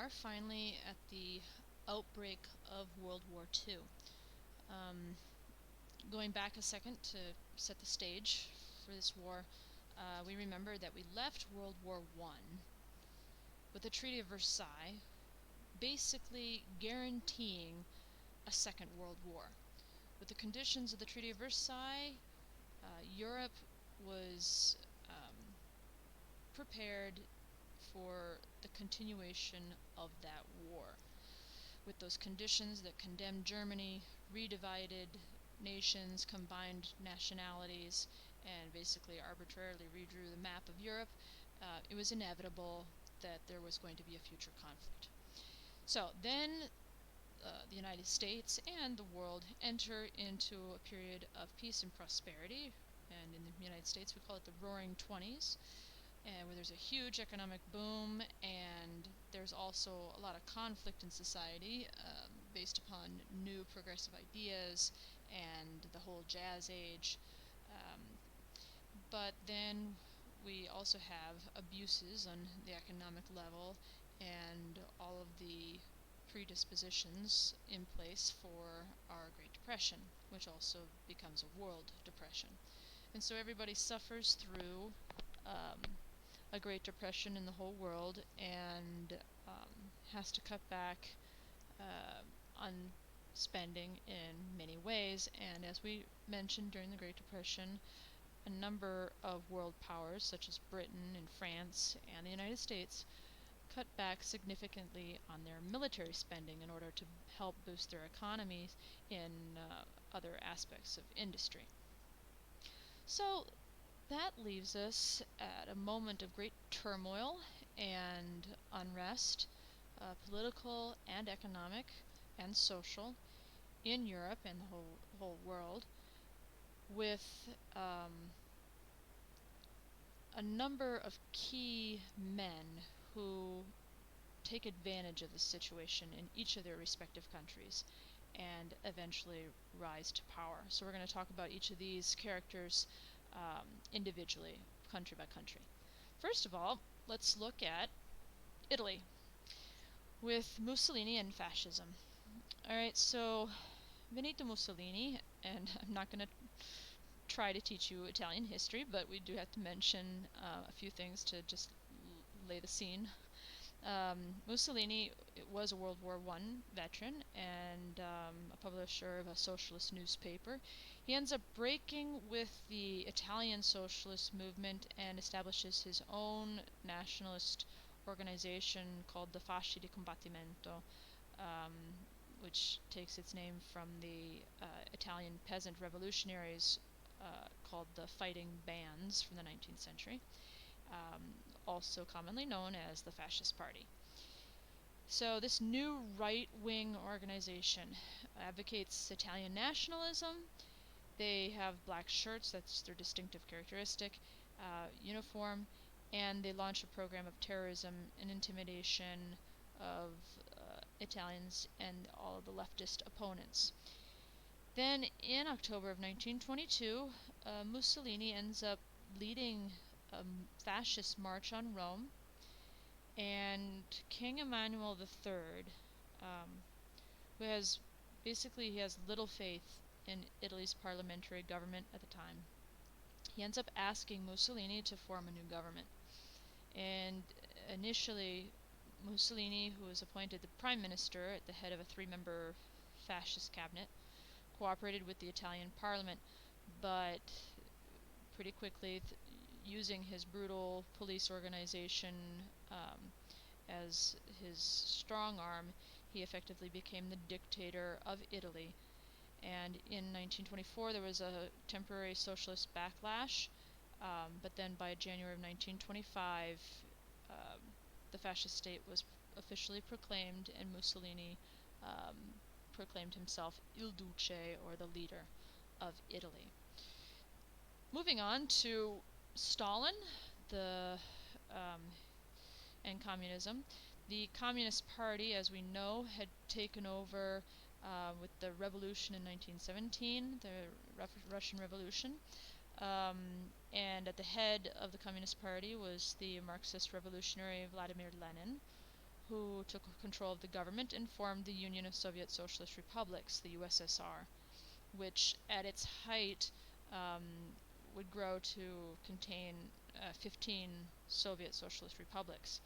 are finally at the outbreak of World War II. Going back a second to set the stage for this war, we remember that we left World War I with the Treaty of Versailles basically guaranteeing a Second World War. With the conditions of the Treaty of Versailles, Europe was prepared for the continuation of that war. With those conditions that condemned Germany, redivided nations, combined nationalities, and basically arbitrarily redrew the map of Europe, it was inevitable that there was going to be a future conflict. So then the United States and the world enter into a period of peace and prosperity, and in the United States we call it the Roaring Twenties, and where there's a huge economic boom, and there's also a lot of conflict in society based upon new progressive ideas and the whole jazz age. But then we also have abuses on the economic level and all of the predispositions in place for our Great Depression, which also becomes a world depression. And so everybody suffers through a Great Depression in the whole world and has to cut back on spending in many ways. And as we mentioned during the Great Depression, a number of world powers, such as Britain and France and the United States, cut back significantly on their military spending in order to help boost their economies in other aspects of industry. So that leaves us at a moment of great turmoil and unrest, political and economic and social, in Europe and the whole world, with a number of key men who take advantage of the situation in each of their respective countries and eventually rise to power. So we're going to talk about each of these characters individually, country by country. First of all, let's look at Italy with Mussolini and fascism. Alright, so Benito Mussolini, and I'm not going to try to teach you Italian history, but we do have to mention a few things to just lay the scene. Mussolini was a World War I veteran and a publisher of a socialist newspaper. He ends up breaking with the Italian socialist movement and establishes his own nationalist organization called the Fasci di Combattimento, which takes its name from the Italian peasant revolutionaries called the Fighting Bands from the 19th century. Also commonly known as the Fascist Party. So this new right-wing organization advocates Italian nationalism. They have black shirts, that's their distinctive characteristic, uniform, and they launch a program of terrorism and intimidation of Italians and all of the leftist opponents. Then in October of 1922, Mussolini ends up leading a fascist march on Rome, and King Emmanuel III, who has he has little faith in Italy's parliamentary government at the time, he ends up asking Mussolini to form a new government. And initially, Mussolini, who was appointed the prime minister at the head of a three-member fascist cabinet, cooperated with the Italian parliament, but pretty quickly, using his brutal police organization as his strong arm, he effectively became the dictator of Italy. And in 1924 there was a temporary socialist backlash, but then by January of 1925 the fascist state was officially proclaimed, and Mussolini proclaimed himself Il Duce, or the leader of Italy. Moving on to Stalin, and communism. The Communist Party, as we know, had taken over with the revolution in 1917, the Russian Revolution. And at the head of the Communist Party was the Marxist revolutionary Vladimir Lenin, who took control of the government and formed the Union of Soviet Socialist Republics, the USSR, which at its height would grow to contain 15 Soviet Socialist republics.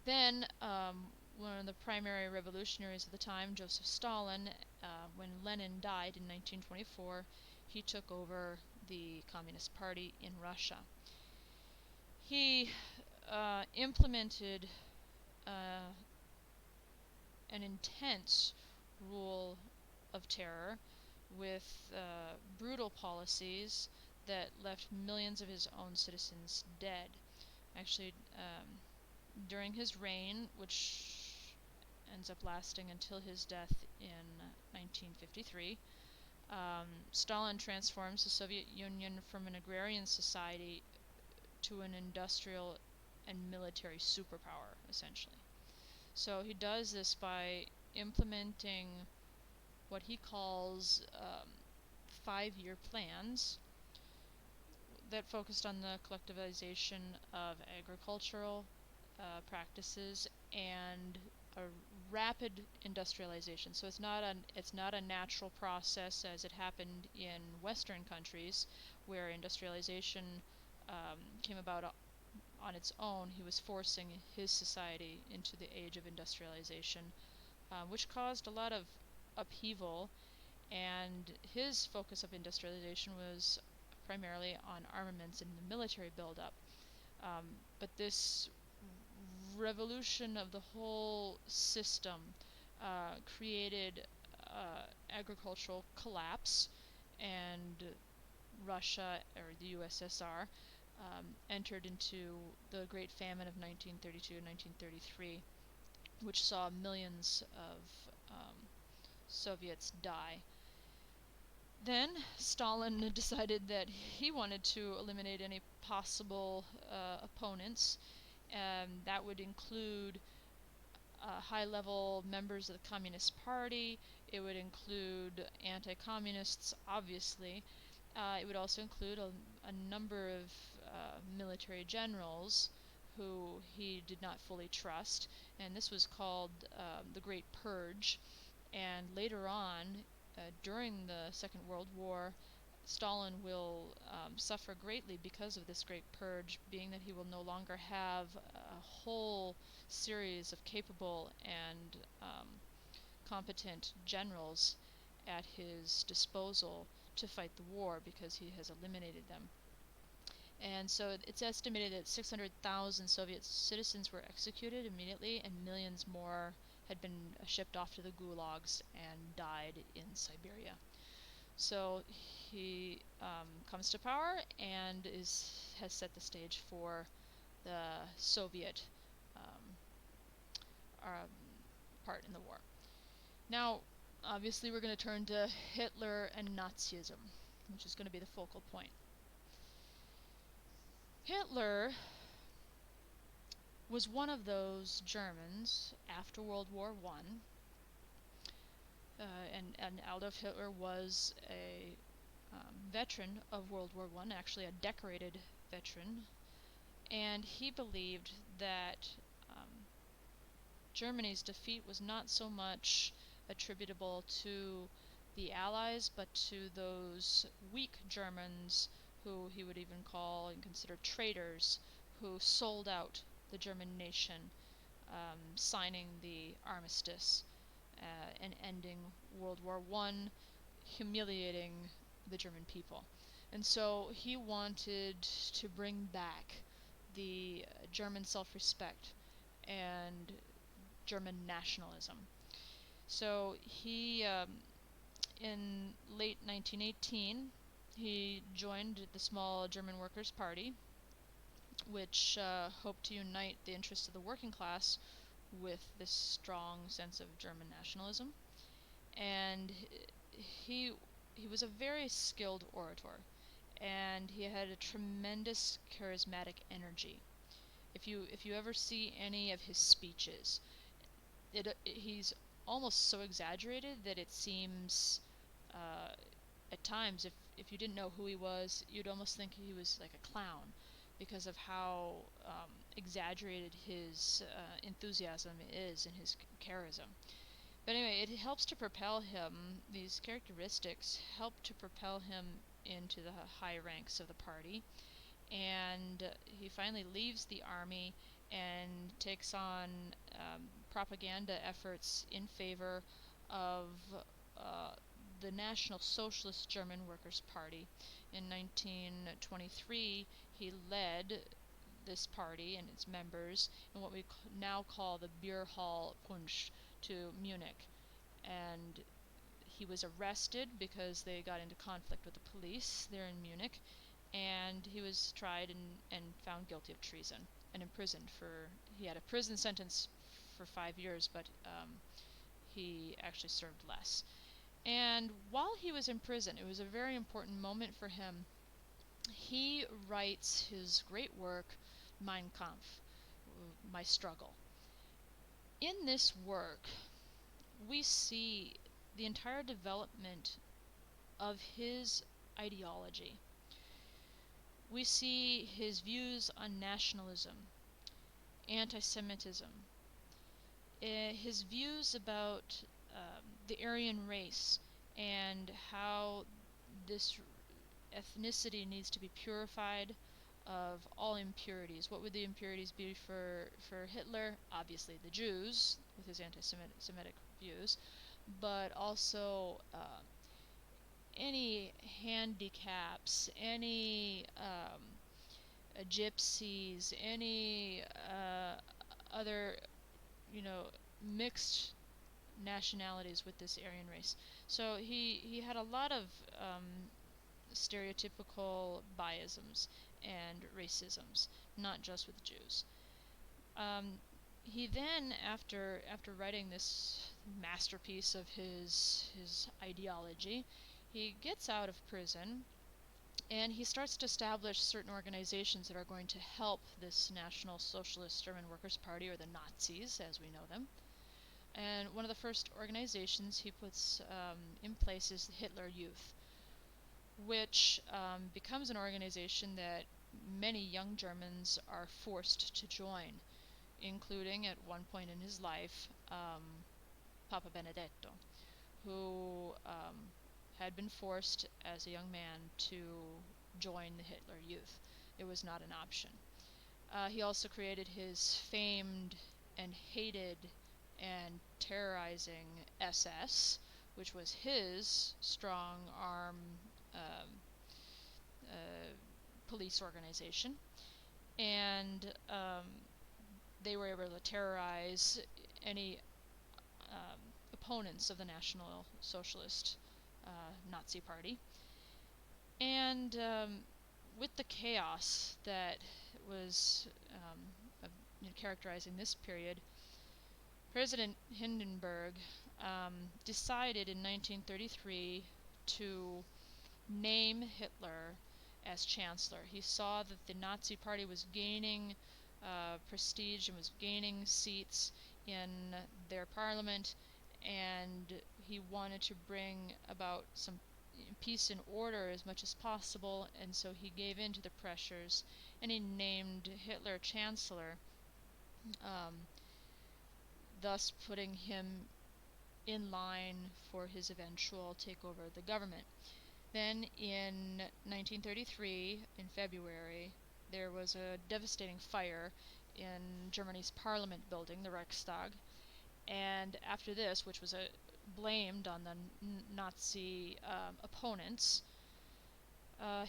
Then, one of the primary revolutionaries of the time, Joseph Stalin, when Lenin died in 1924, he took over the Communist Party in Russia. He implemented an intense rule of terror with brutal policies that left millions of his own citizens dead. Actually, during his reign, which ends up lasting until his death in 1953, Stalin transforms the Soviet Union from an agrarian society to an industrial and military superpower, essentially. So he does this by implementing what he calls 5-year plans that focused on the collectivization of agricultural practices and a rapid industrialization. So it's not a natural process as it happened in Western countries, where industrialization came about on its own. He was forcing his society into the age of industrialization, which caused a lot of upheaval, and his focus of industrialization was primarily on armaments and the military buildup. But this revolution of the whole system created agricultural collapse, and Russia, or the USSR, entered into the Great Famine of 1932 and 1933, which saw millions of Soviets die. Then Stalin decided that he wanted to eliminate any possible opponents, and that would include high-level members of the Communist Party. It would include anti-communists, obviously. It would also include a number of military generals who he did not fully trust, and this was called the Great Purge. And later on, during the Second World War, Stalin will suffer greatly because of this Great Purge, being that he will no longer have a whole series of capable and competent generals at his disposal to fight the war, because he has eliminated them. And so it's estimated that 600,000 Soviet citizens were executed immediately, and millions more had been shipped off to the gulags and died in Siberia. So he comes to power and has set the stage for the Soviet part in the war. Now, obviously, we're going to turn to Hitler and Nazism, which is going to be the focal point. Hitler was one of those Germans after World War I, and Adolf Hitler was a veteran of World War I, actually a decorated veteran, and he believed that Germany's defeat was not so much attributable to the Allies, but to those weak Germans who he would even call and consider traitors, who sold out the German nation, signing the armistice and ending World War I, humiliating the German people. And so he wanted to bring back the German self-respect and German nationalism. So he, in late 1918, he joined the small German Workers' Party, which hoped to unite the interests of the working class with this strong sense of German nationalism. And he was a very skilled orator, and he had a tremendous charismatic energy. If you ever see any of his speeches, he's almost so exaggerated that it seems at times, if you didn't know who he was, you'd almost think he was like a clown, because of how exaggerated his enthusiasm is and his charism. But anyway, it helps to propel him, these characteristics help to propel him into the high ranks of the party. And he finally leaves the army and takes on propaganda efforts in favor of uh, the National Socialist German Workers' Party. In 1923, he led this party and its members in what we now call the Beer Hall Putsch to Munich. And he was arrested because they got into conflict with the police there in Munich, and he was tried and found guilty of treason and imprisoned for, he had a prison sentence for 5 years, but he actually served less. And while he was in prison, it was a very important moment for him. He writes his great work, Mein Kampf, My Struggle. In this work, we see the entire development of his ideology. We see his views on nationalism, anti-Semitism, his views about the Aryan race and how this ethnicity needs to be purified of all impurities. What would the impurities be for Hitler? Obviously the Jews, with his anti-Semitic views, but also any handicaps, any gypsies, any other, mixed nationalities with this Aryan race. So he had a lot of stereotypical biasms and racisms, not just with Jews. He then, after writing this masterpiece of his ideology, he gets out of prison and he starts to establish certain organizations that are going to help this National Socialist German Workers' Party, or the Nazis as we know them. And one of the first organizations he puts in place is the Hitler Youth, which becomes an organization that many young Germans are forced to join, including at one point in his life Papa Benedetto, who had been forced as a young man to join the Hitler Youth. It was not an option. He also created his famed and hated and terrorizing SS, which was his strong arm police organization. And they were able to terrorize any opponents of the National Socialist Nazi Party. And with the chaos that was characterizing this period, President Hindenburg decided in 1933 to name Hitler as chancellor. He saw that the Nazi Party was gaining prestige and was gaining seats in their parliament, and he wanted to bring about some peace and order as much as possible, and so he gave in to the pressures and he named Hitler chancellor, thus putting him in line for his eventual takeover of the government. Then in 1933, in February, there was a devastating fire in Germany's parliament building, the Reichstag, and after this, which was blamed on the Nazi opponents,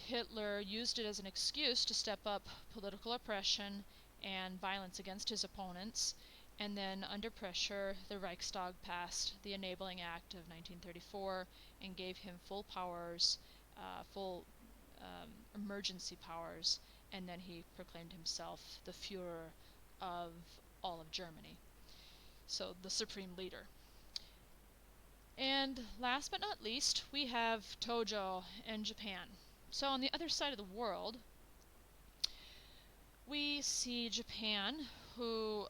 Hitler used it as an excuse to step up political oppression and violence against his opponents, and then under pressure the Reichstag passed the Enabling Act of 1934 and gave him full powers, full emergency powers, and then he proclaimed himself the Führer of all of Germany, so the supreme leader. And last but not least, we have Tojo and Japan. So on the other side of the world, we see Japan, who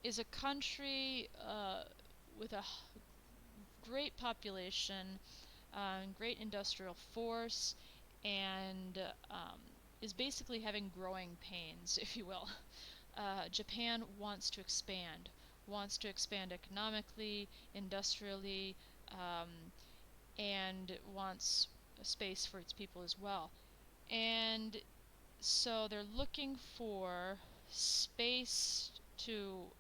is a country with a great population, great industrial force, and is basically having growing pains, if you will. Japan wants to expand economically, industrially, um, and wants a space for its people as well. And so they're looking for space to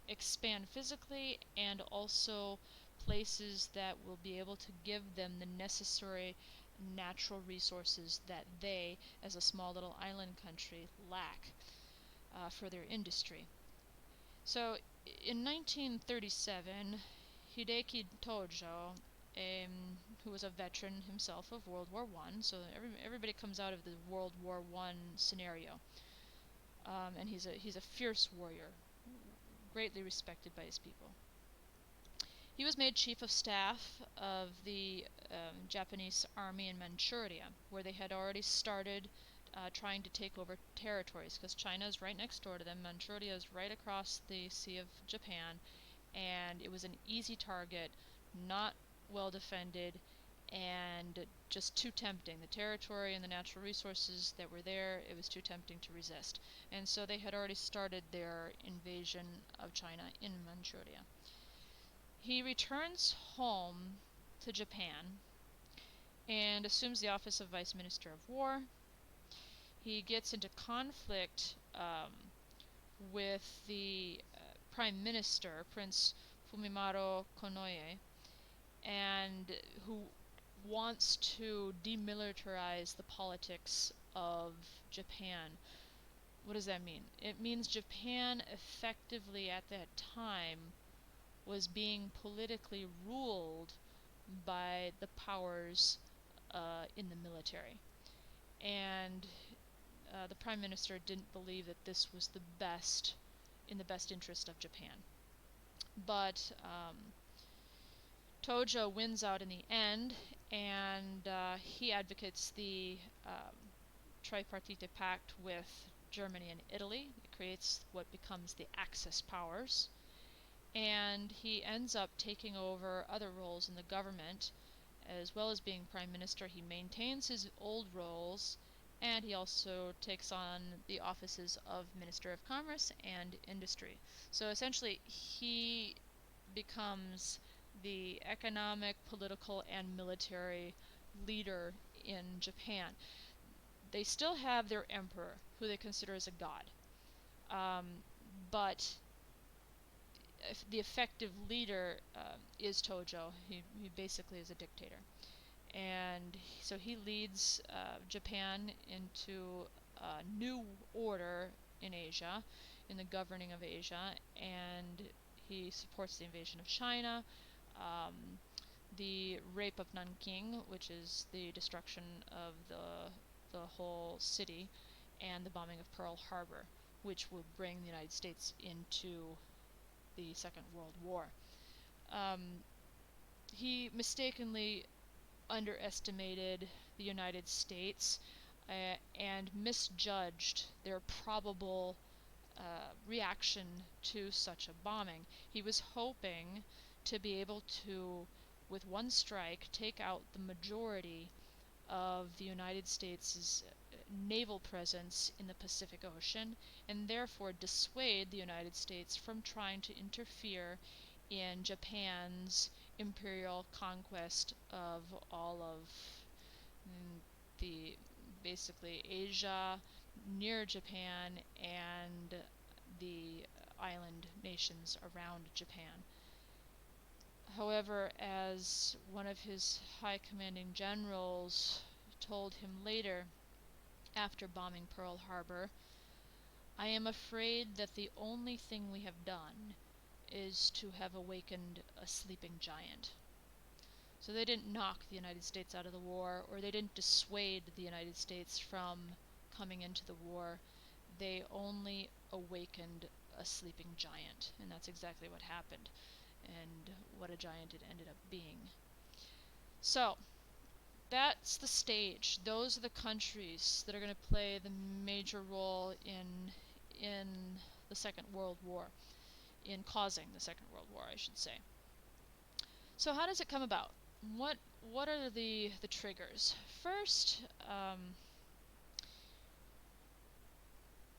expand physically, and also places that will be able to give them the necessary natural resources that they, as a small little island country, lack for their industry. So in 1937, Hideki Tojo, who was a veteran himself of World War I, so everybody comes out of the World War I scenario, and he's a fierce warrior, greatly respected by his people. He was made chief of staff of the Japanese army in Manchuria, where they had already started trying to take over territories, because China is right next door to them. Manchuria is right across the Sea of Japan, and it was an easy target, not well defended, and just too tempting. The territory and the natural resources that were there, it was too tempting to resist. And so they had already started their invasion of China in Manchuria. He returns home to Japan and assumes the office of Vice Minister of War. He gets into conflict with the Prime Minister, Prince Fumimaro Konoye, and who wants to demilitarize the politics of Japan. What does that mean? It means Japan effectively at that time was being politically ruled by the powers in the military. And the Prime Minister didn't believe that this was in the best interest of Japan. But Tojo wins out in the end, and he advocates the Tripartite Pact with Germany and Italy. It creates what becomes the Axis powers. And he ends up taking over other roles in the government. As well as being Prime Minister, he maintains his old roles, and he also takes on the offices of Minister of Commerce and Industry. So essentially, he becomes the economic, political, and military leader in Japan. They still have their emperor, who they consider as a god, but the effective leader is Tojo. He basically is a dictator. And so he leads Japan into a new order in Asia, in the governing of Asia, and he supports the invasion of China, the rape of Nanking, which is the destruction of the whole city, and the bombing of Pearl Harbor, which will bring the United States into the Second World War. He mistakenly underestimated the United States and misjudged their probable reaction to such a bombing. He was hoping to be able to, with one strike, take out the majority of the United States' naval presence in the Pacific Ocean, and therefore dissuade the United States from trying to interfere in Japan's imperial conquest of all of the basically Asia near Japan and the island nations around Japan. However, as one of his high commanding generals told him later, after bombing Pearl Harbor, "I am afraid that the only thing we have done is to have awakened a sleeping giant." So they didn't knock the United States out of the war, or they didn't dissuade the United States from coming into the war. They only awakened a sleeping giant, and that's exactly what happened, and what a giant it ended up being. So that's the stage. Those are the countries that are going to play the major role in the Second World War, in causing the Second World War, I should say. So how does it come about? What are the triggers? First,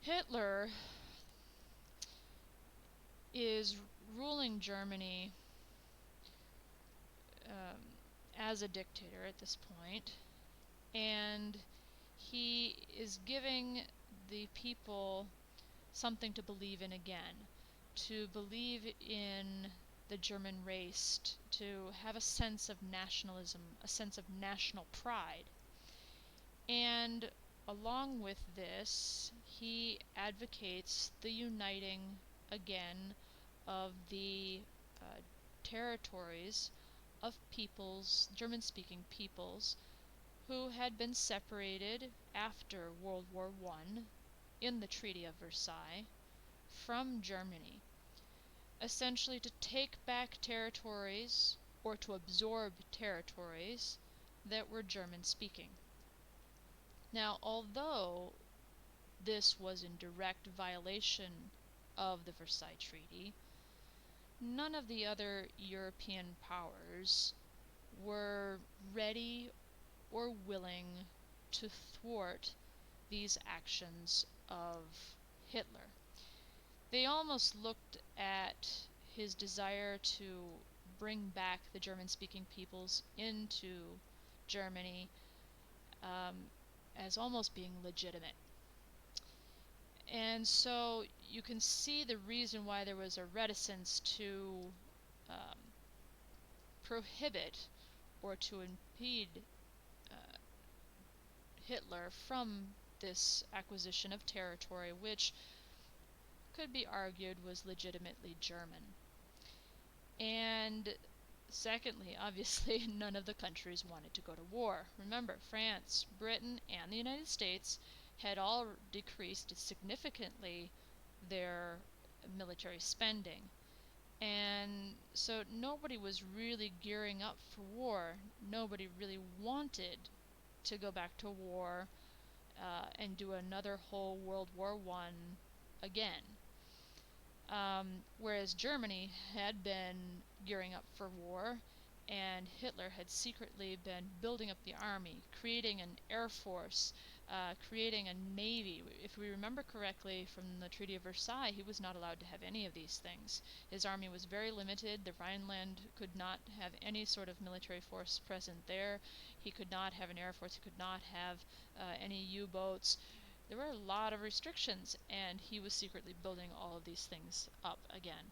Hitler is ruling Germany um, as a dictator at this point, and he is giving the people something to believe in again, to believe in the German race, to have a sense of nationalism, a sense of national pride. And along with this, he advocates the uniting again of the uh, territories of peoples, German-speaking peoples, who had been separated after World War I in the Treaty of Versailles from Germany, essentially to take back territories or to absorb territories that were German-speaking. Now, although this was in direct violation of the Versailles Treaty, none of the other European powers were ready or willing to thwart these actions of Hitler. They almost looked at his desire to bring back the German-speaking peoples into Germany as almost being legitimate. And so you can see the reason why there was a reticence to um, prohibit or to impede uh, Hitler from this acquisition of territory, which could be argued was legitimately German. And secondly, obviously, none of the countries wanted to go to war. Remember, France, Britain, and the United States had all decreased significantly their military spending. And so nobody was really gearing up for war. Nobody really wanted to go back to war and do another whole World War I again. Whereas Germany had been gearing up for war, and Hitler had secretly been building up the army, creating an air force, creating a navy. If we remember correctly from the Treaty of Versailles, he was not allowed to have any of these things. His army was very limited. The Rhineland could not have any sort of military force present there. He could not have an air force. He could not have any U-boats. There were a lot of restrictions, and he was secretly building all of these things up again.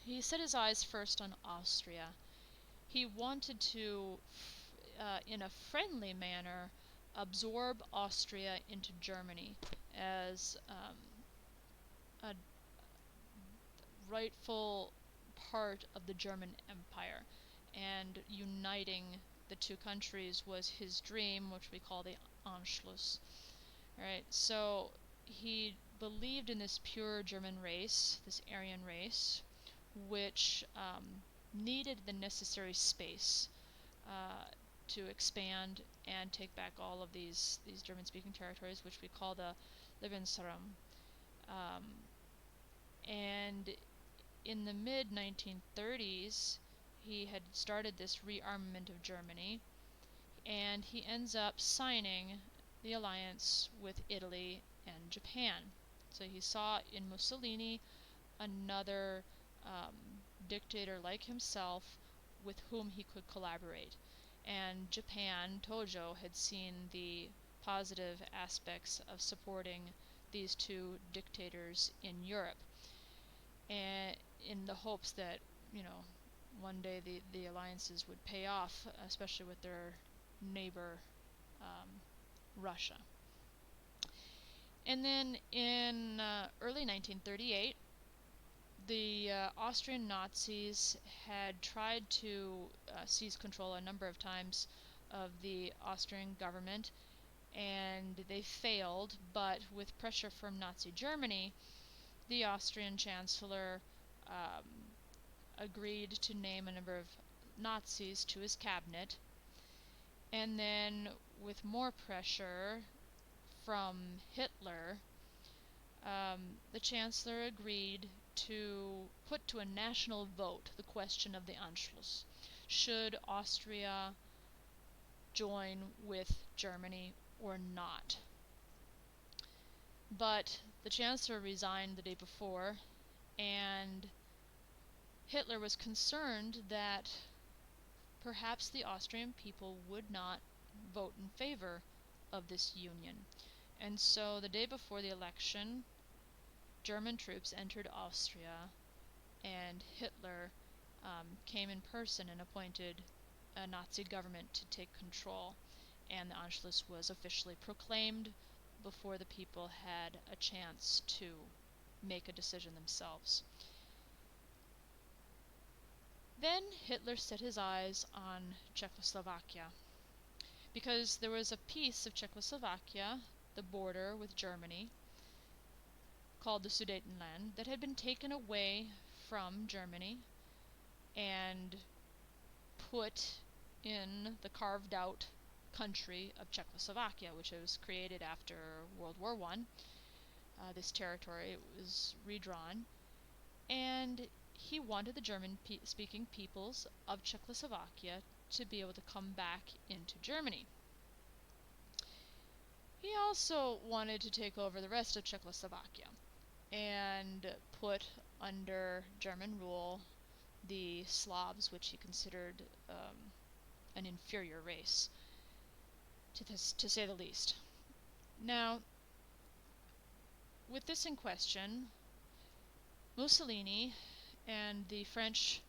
He set his eyes first on Austria. He wanted to, in a friendly manner, absorb Austria into Germany as a rightful part of the German Empire, and uniting the two countries was his dream, which we call the Anschluss. Right, so he believed in this pure German race, this Aryan race, which needed the necessary space uh, to expand and take back all of these German-speaking territories, which we call the Lebensraum. Um, and in the mid-1930s, he had started this rearmament of Germany, and he ends up signing the alliance with Italy and Japan. So he saw in Mussolini another dictator like himself with whom he could collaborate. And Japan, Tojo, had seen the positive aspects of supporting these two dictators in Europe, and in the hopes that, you know, one day the alliances would pay off, especially with their neighbor um, Russia. And then in early 1938, the Austrian Nazis had tried to seize control a number of times of the Austrian government, and they failed, but with pressure from Nazi Germany, the Austrian Chancellor um, agreed to name a number of Nazis to his cabinet, and then with more pressure from Hitler, the Chancellor agreed to put to a national vote the question of the Anschluss. Should Austria join with Germany or not? But the Chancellor resigned the day before, and Hitler was concerned that perhaps the Austrian people would not vote in favor of this union. And so the day before the election, German troops entered Austria, and Hitler came in person and appointed a Nazi government to take control. And the Anschluss was officially proclaimed before the people had a chance to make a decision themselves. Then Hitler set his eyes on Czechoslovakia, because there was a piece of Czechoslovakia, the border with Germany, called the Sudetenland, that had been taken away from Germany and put in the carved out country of Czechoslovakia, which was created after World War I. This territory was redrawn, and he wanted the German-speaking peoples of Czechoslovakia to be able to come back into Germany. He also wanted to take over the rest of Czechoslovakia and put under German rule the Slavs, which he considered an inferior race, to say the least. Now, with this in question, Mussolini and the French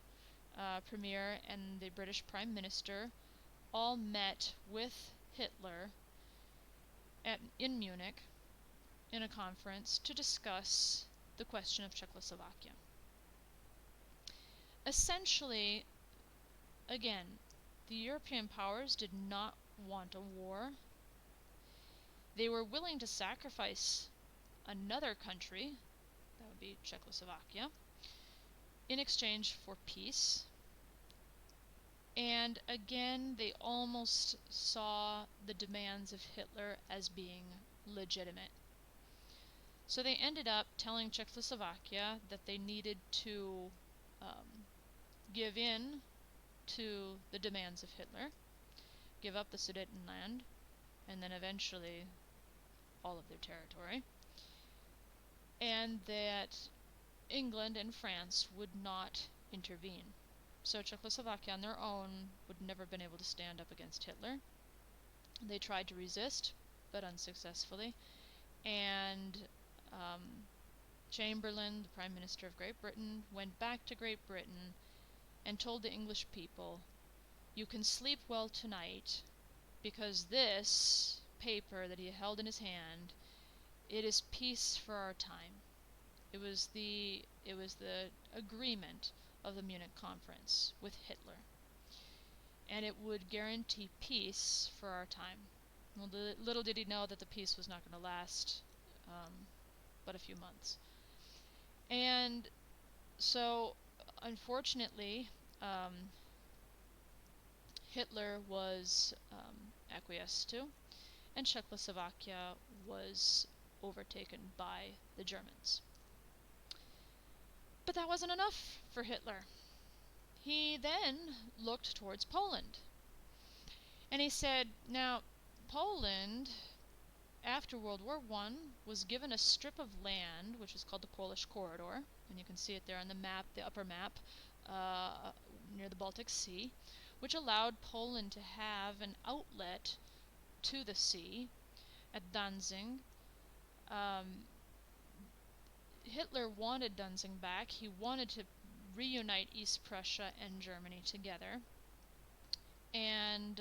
premier and the British Prime Minister all met with Hitler in Munich in a conference to discuss the question of Czechoslovakia. Essentially, again, the European powers did not want a war. They were willing to sacrifice another country, that would be Czechoslovakia, in exchange for peace. And again, they almost saw the demands of Hitler as being legitimate. So they ended up telling Czechoslovakia that they needed to give in to the demands of Hitler, give up the Sudetenland, and then eventually all of their territory, and that England and France would not intervene. So Czechoslovakia on their own would never have been able to stand up against Hitler. They tried to resist, but unsuccessfully, and Chamberlain, the Prime Minister of Great Britain, went back to Great Britain and told the English people, "You can sleep well tonight, because this paper that he held in his hand, it is peace for our time." It was the agreement of the Munich Conference with Hitler, and it would guarantee peace for our time. Well, little did he know that the peace was not going to last but a few months. And so, unfortunately, Hitler was acquiesced to, and Czechoslovakia was overtaken by the Germans. But that wasn't enough for Hitler. He then looked towards Poland. And he said, now, Poland, after World War I, was given a strip of land, which is called the Polish Corridor, and you can see it there on the map, the upper map, near the Baltic Sea, which allowed Poland to have an outlet to the sea at Danzig. Hitler wanted Danzig back. He wanted to reunite East Prussia and Germany together. And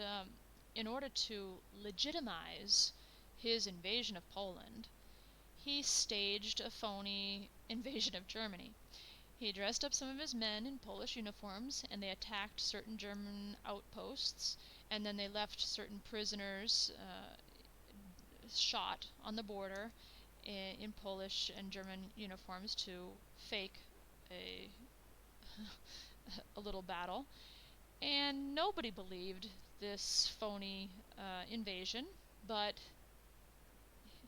in order to legitimize his invasion of Poland, he staged a phony invasion of Germany. He dressed up some of his men in Polish uniforms, and they attacked certain German outposts, and then they left certain prisoners shot on the border in Polish and German uniforms to fake a little battle. And nobody believed this phony invasion, but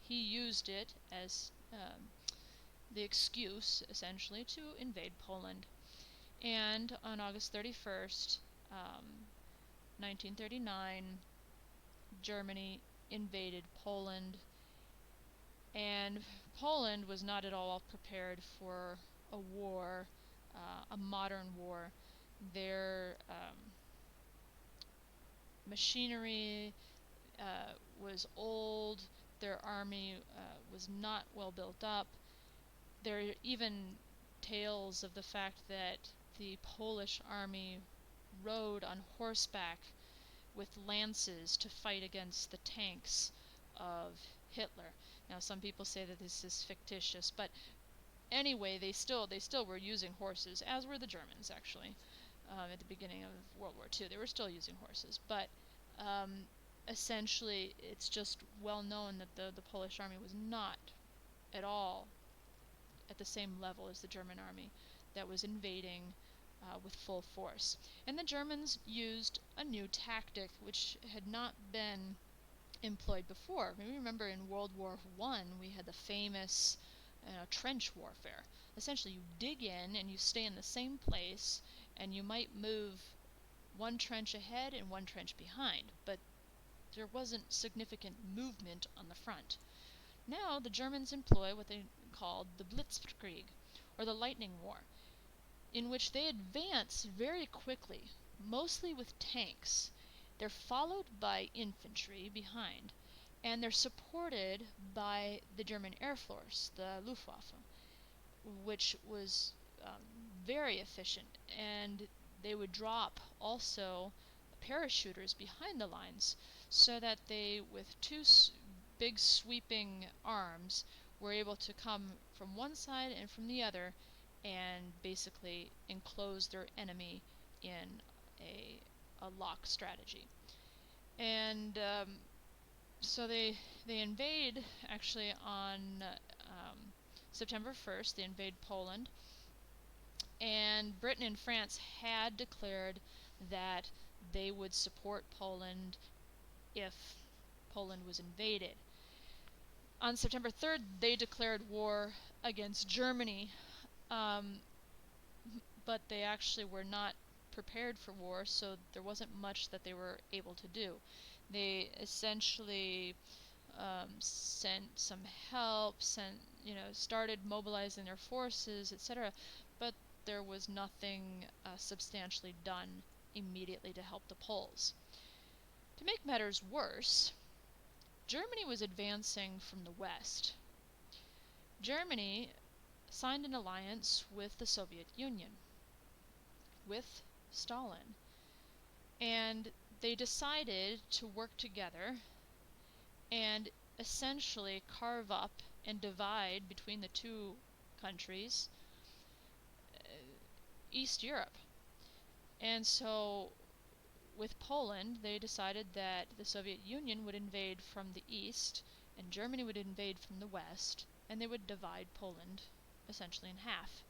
he used it as the excuse, essentially, to invade Poland. And on August 31st, 1939, Germany invaded Poland, and Poland was not at all prepared for a war, a modern war. Their machinery was old, their army was not well built up. There are even tales of the fact that the Polish army rode on horseback with lances to fight against the tanks of Hitler. Now, some people say that this is fictitious, but anyway, they still were using horses, as were the Germans actually. At the beginning of World War II, they were still using horses, but essentially, it's just well known that the Polish army was not at all at the same level as the German army that was invading with full force. And the Germans used a new tactic which had not been employed before. Maybe remember in World War I, we had the famous trench warfare. Essentially, you dig in and you stay in the same place, and you might move one trench ahead and one trench behind, but there wasn't significant movement on the front. Now the Germans employ what they called the Blitzkrieg, or the lightning war, in which they advance very quickly, mostly with tanks. They're followed by infantry behind, and they're supported by the German Air Force, the Luftwaffe, which was very efficient, and they would drop also parachuters behind the lines so that they, with two big sweeping arms, were able to come from one side and from the other and basically enclose their enemy in a lock strategy. And so they invade actually on September 1st. They invade Poland, and Britain and France had declared that they would support Poland if Poland was invaded. On September 3rd, they declared war against Germany, but they actually were not prepared for war, so there wasn't much that they were able to do. They essentially sent some help, started mobilizing their forces, etc., but there was nothing substantially done immediately to help the Poles. To make matters worse, Germany was advancing from the west. Germany signed an alliance with the Soviet Union, with Stalin, and they decided to work together and essentially carve up and divide between the two countries East Europe. And so with Poland, they decided that the Soviet Union would invade from the east and Germany would invade from the west, and they would divide Poland essentially in half.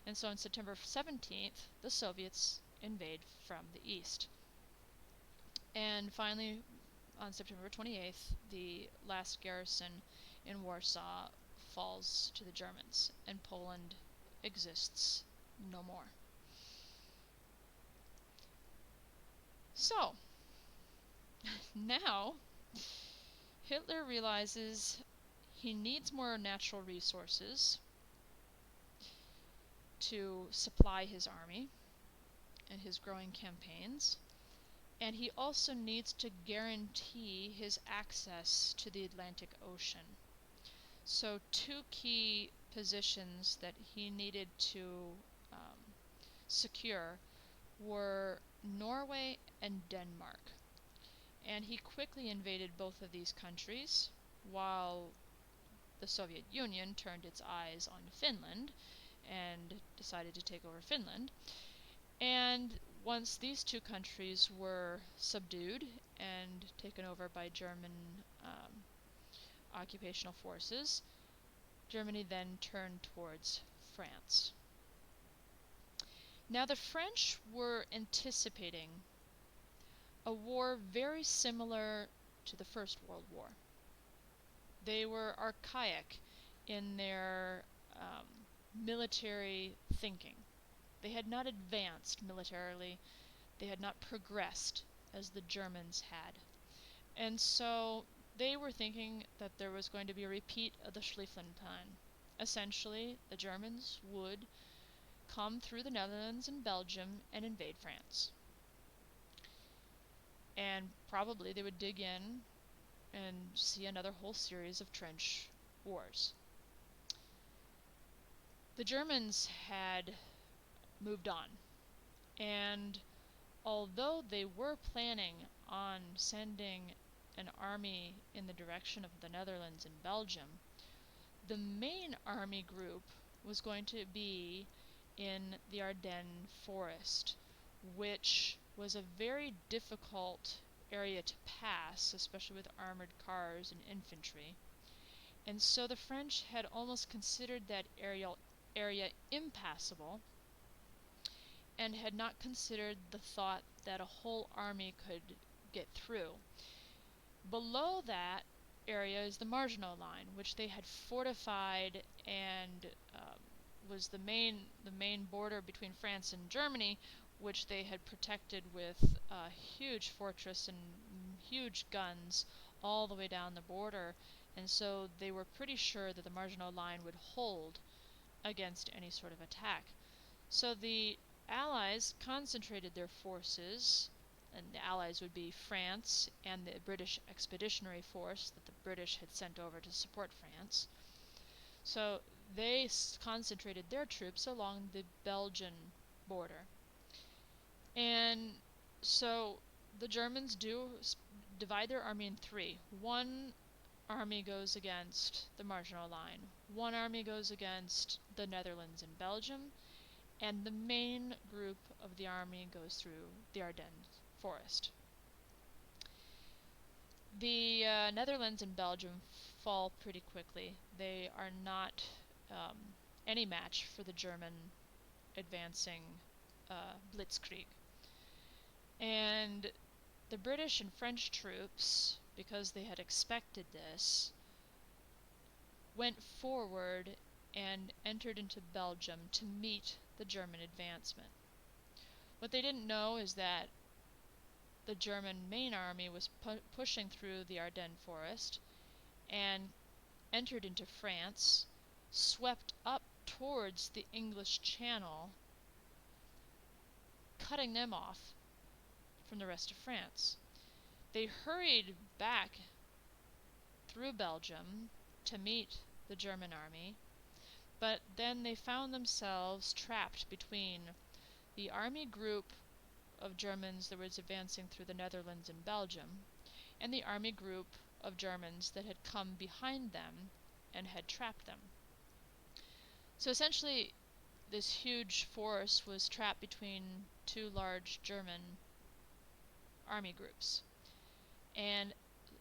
And so on September 17th, the Soviets invade from the east. And finally, on September 28th, the last garrison in Warsaw falls to the Germans, and Poland exists no more. So, now Hitler realizes he needs more natural resources to supply his army and his growing campaigns, and he also needs to guarantee his access to the Atlantic Ocean. So two key positions that he needed to secure were Norway and Denmark. And he quickly invaded both of these countries, while the Soviet Union turned its eyes on Finland and decided to take over Finland. And once these two countries were subdued and taken over by German occupational forces, Germany then turned towards France. Now the French were anticipating a war very similar to the First World War. They were archaic in their military thinking. They had not advanced militarily, they had not progressed as the Germans had. And so they were thinking that there was going to be a repeat of the Schlieffen Plan. Essentially, the Germans would come through the Netherlands and Belgium and invade France. And probably they would dig in and see another whole series of trench wars. The Germans had moved on, and although they were planning on sending an army in the direction of the Netherlands and Belgium, the main army group was going to be in the Ardennes forest, which was a very difficult area to pass, especially with armored cars and infantry. And so the French had almost considered that area impassable and had not considered the thought that a whole army could get through. Below that area is the Maginot Line, which they had fortified and was the main border between France and Germany, which they had protected with a huge fortress and huge guns all the way down the border. And so they were pretty sure that the Maginot Line would hold against any sort of attack. So the Allies concentrated their forces, and the Allies would be France and the British Expeditionary Force that the British had sent over to support France. So they concentrated their troops along the Belgian border. And so the Germans do divide their army in three. One army goes against the Maginot Line, one army goes against the Netherlands and Belgium, and the main group of the army goes through the Ardennes forest. The Netherlands and Belgium fall pretty quickly. They are not any match for the German advancing blitzkrieg. And the British and French troops, because they had expected this, went forward and entered into Belgium to meet the German advancement. What they didn't know is that the German main army was pushing through the Ardennes forest and entered into France, swept up towards the English Channel, cutting them off from the rest of France. They hurried back through Belgium to meet the German army, but then they found themselves trapped between the army group of Germans that was advancing through the Netherlands and Belgium and the army group of Germans that had come behind them and had trapped them. So essentially, this huge force was trapped between two large German army groups, and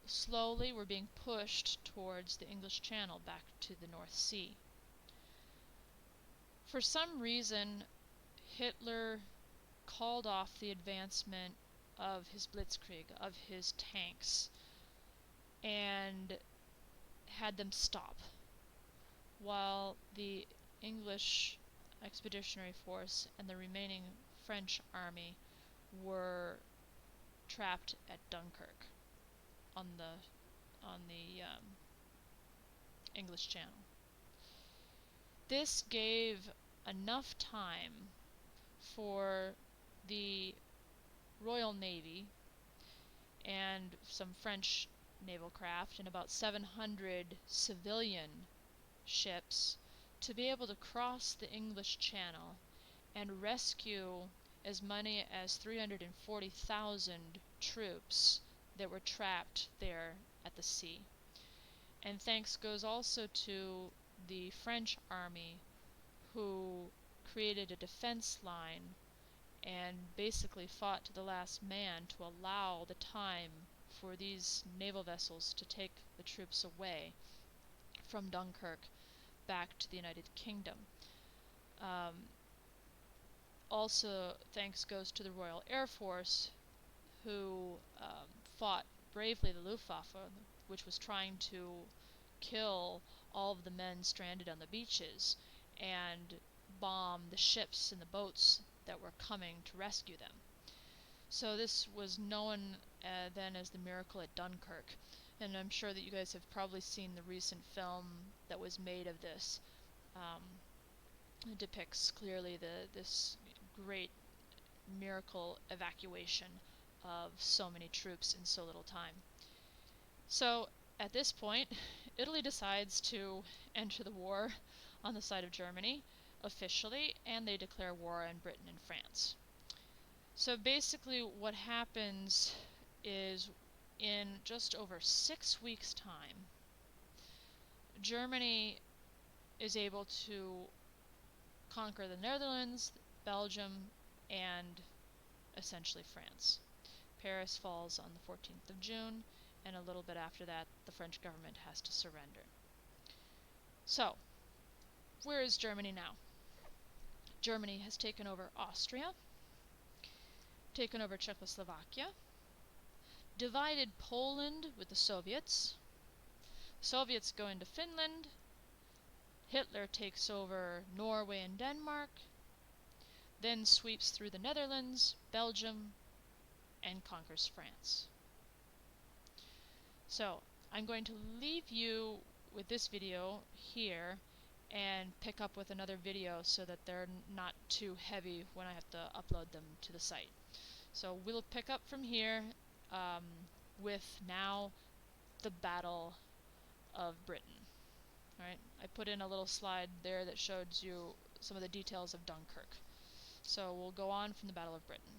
slowly were being pushed towards the English Channel back to the North Sea. For some reason, Hitler called off the advancement of his blitzkrieg, of his tanks, and had them stop, while the English Expeditionary Force and the remaining French army were trapped at Dunkirk on the English Channel. This gave enough time for the Royal Navy and some French naval craft and about 700 civilian ships to be able to cross the English Channel and rescue as many as 340,000 troops that were trapped there at the sea. And thanks goes also to the French army, who created a defense line and basically fought to the last man to allow the time for these naval vessels to take the troops away from Dunkirk back to the United Kingdom. Also, thanks goes to the Royal Air Force, who fought bravely the Luftwaffe, which was trying to kill all of the men stranded on the beaches and bomb the ships and the boats that were coming to rescue them. So this was known then as the Miracle at Dunkirk. and I'm sure that you guys have probably seen the recent film that was made of this. It depicts clearly this great miracle evacuation of so many troops in so little time. So at this point, Italy decides to enter the war on the side of Germany officially, and they declare war on Britain and France. So basically what happens is, in just over 6 weeks' time, Germany is able to conquer the Netherlands, Belgium, and essentially France. Paris falls on the 14th of June, and a little bit after that, the French government has to surrender. So, where is Germany now? Germany has taken over Austria, taken over Czechoslovakia, divided Poland with the Soviets. Soviets go into Finland. Hitler takes over Norway and Denmark, then sweeps through the Netherlands, Belgium, and conquers France. So, I'm going to leave you with this video here and pick up with another video so that they're not too heavy when I have to upload them to the site. So we'll pick up from here um, with now the Battle of Britain. Alright, I put in a little slide there that shows you some of the details of Dunkirk. So we'll go on from the Battle of Britain.